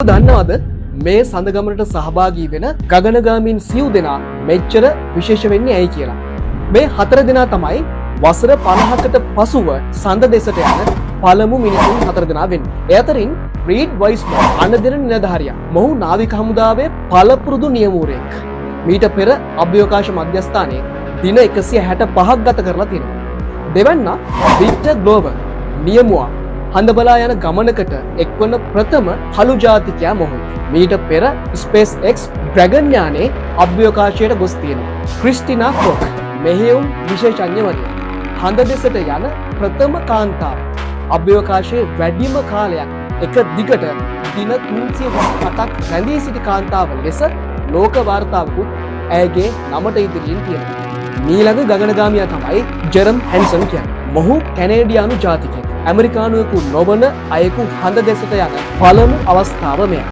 දන්නවද මේ සඳගමනට සහභාගී වෙන ගගනගාමීන් සිව් දෙනා මෙච්චර විශේෂ වෙන්නේ ඇයි කියලා. මේ 4 දෙනා තමයි වසර 50කට පසුව සඳ දෙසට යන පළමු මිනිසුන් 4 දෙනා වෙන්නේ. ඒ අතරින් රීඩ් වයිස්මන් අනදෙන නිලධාරියා. මොහු නාවික හමුදාවේ පළපුරුදු නියමුවරයෙක්. මීට පෙර අභ්‍යවකාශ මධ්‍යස්ථානයේ දින 165ක් ගත කරලා තියෙනවා. දෙවැන්නා වික්ටර් ග්ලෝවර් නියමුවා හඳබලා යන ගමනකට එක්වන ප්‍රථම කළු ජාතිකයා මොහු. මීට පෙර SpaceX ඩ්‍රැගන් යානයේ අභ්‍යවකාශයට ගොස් තියෙනවා. ක්‍රිස්ටිනා කොක් මෙහෙයුම් විශේෂඥවරිය. හඳ දෙසට යන ප්‍රථම කාන්තාව. අභ්‍යවකාශයේ වැඩිම කාලයක් එක දිගට දින 327ක් රැඳී සිටි කාන්තාව ලෙස ලෝක වාර්තාවකුත් ඇයගේ නමට ඉදිරියෙන් තියෙනවා. ඊළඟ ගගනගාමියා තමයි ජෙරම් හැන්සන් කියන්නේ. මොහු කැනේඩියානු ජාතිකයෙක්. ඇමරිකානුවෙකු නොවන අයෙකු හඳ දෙසට යන පළමු අවස්ථාව මෙය.